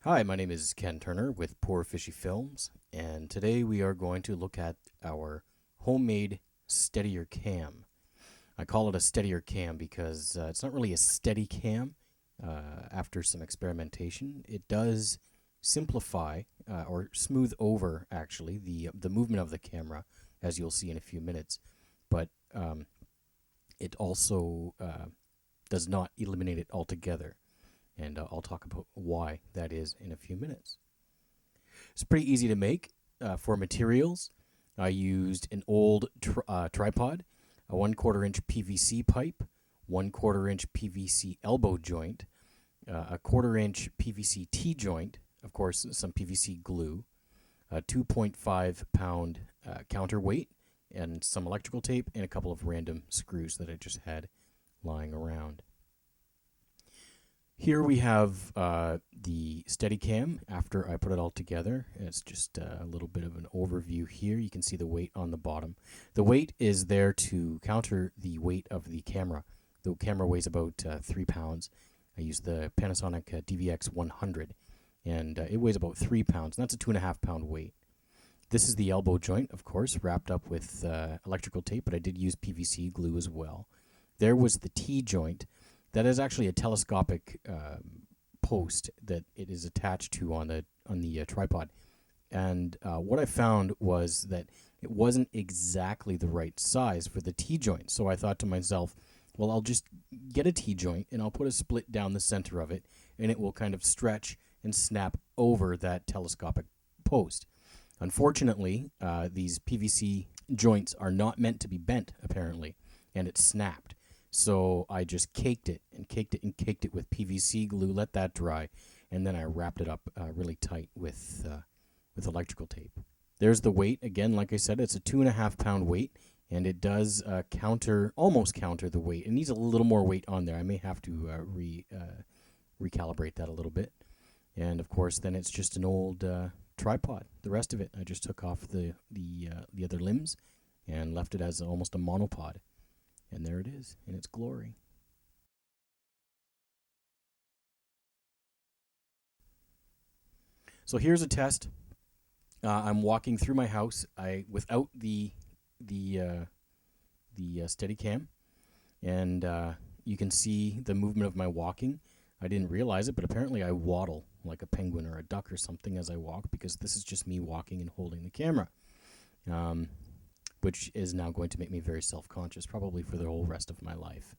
Hi, my name is Ken Turner with Poor Fishy Films, and today we are going to look at our homemade SteadiER cam. I call it a SteadiER cam because it's not really a Steadicam. After some experimentation, it does simplify or smooth over actually the movement of the camera, as you'll see in a few minutes, but it also does not eliminate it altogether. And I'll talk about why that is in a few minutes. It's pretty easy to make. For materials, I used an old tripod, a 1/4 inch PVC pipe, 1/4 inch PVC elbow joint, a 1/4 inch PVC T-joint, of course some PVC glue, a 2.5 pound counterweight, and some electrical tape, and a couple of random screws that I just had lying around. Here we have the Steadicam after I put it all together. It's just a little bit of an overview here. You can see the weight on the bottom. The weight is there to counter the weight of the camera. The camera weighs about 3 pounds. I use the Panasonic DVX 100, and it weighs about 3 pounds. And that's a 2.5 pound weight. This is the elbow joint, of course, wrapped up with electrical tape, but I did use PVC glue as well. There was the T-joint. That is actually a telescopic post that it is attached to on the tripod. And what I found was that it wasn't exactly the right size for the T-joint. So I thought to myself, well, I'll just get a T-joint and I'll put a split down the center of it, and it will kind of stretch and snap over that telescopic post. Unfortunately, these PVC joints are not meant to be bent, apparently, and it snapped. So I just caked it and caked it and caked it with PVC glue, let that dry, and then I wrapped it up really tight with electrical tape. There's the weight. Again, like I said, it's a 2.5 pound weight, and it does almost counter the weight. It needs a little more weight on there. I may have to recalibrate that a little bit. And of course, then it's just an old tripod. The rest of it, I just took off the other limbs and left it as almost a monopod. And there it is in its glory. So here's a test. I'm walking through my house. Without the Steadicam, and you can see the movement of my walking. I didn't realize it, but apparently I waddle like a penguin or a duck or something as I walk, because this is just me walking and holding the camera. Which is now going to make me very self-conscious, probably for the whole rest of my life.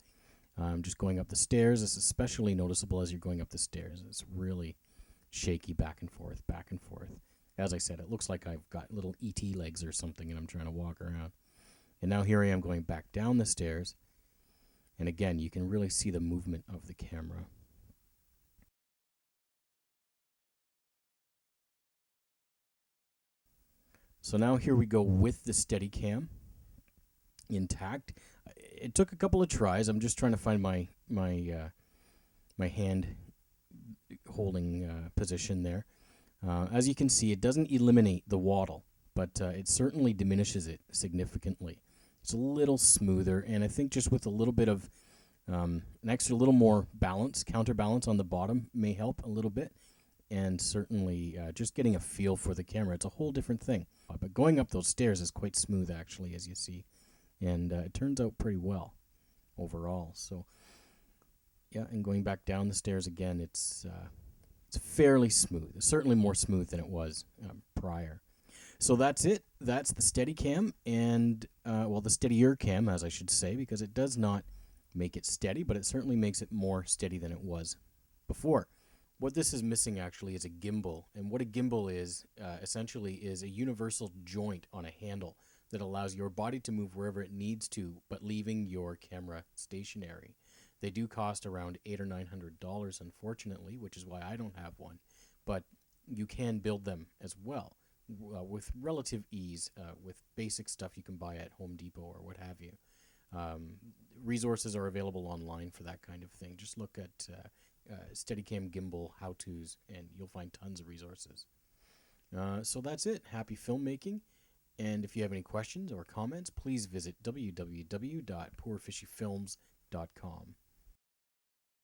Just going up the stairs is especially noticeable as you're going up the stairs. It's really shaky back and forth, back and forth. As I said, it looks like I've got little E.T. legs or something, and I'm trying to walk around. And now here I am going back down the stairs, and again, you can really see the movement of the camera. So now here we go with the Steadicam intact. It took a couple of tries. I'm just trying to find my hand holding position there. As you can see, it doesn't eliminate the waddle, but it certainly diminishes it significantly. It's a little smoother, and I think just with a little bit of an extra little more balance, counterbalance on the bottom may help a little bit. And certainly just getting a feel for the camera, it's a whole different thing. But going up those stairs is quite smooth, actually, as you see. And it turns out pretty well overall. So, yeah, and going back down the stairs again, it's fairly smooth. It's certainly more smooth than it was prior. So that's it. That's the Steadicam, and, well, the SteadiER cam, as I should say, because it does not make it steady, but it certainly makes it more steady than it was before. What this is missing actually is a gimbal, and what a gimbal is essentially is a universal joint on a handle that allows your body to move wherever it needs to, but leaving your camera stationary. They do cost around $800 or $900, unfortunately, which is why I don't have one, but you can build them as well with relative ease, with basic stuff you can buy at Home Depot or what have you. Resources are available online for that kind of thing. Just look at Steadicam gimbal how-tos, and you'll find tons of resources. So that's it. Happy filmmaking. And if you have any questions or comments, please visit www.poorfishyfilms.com.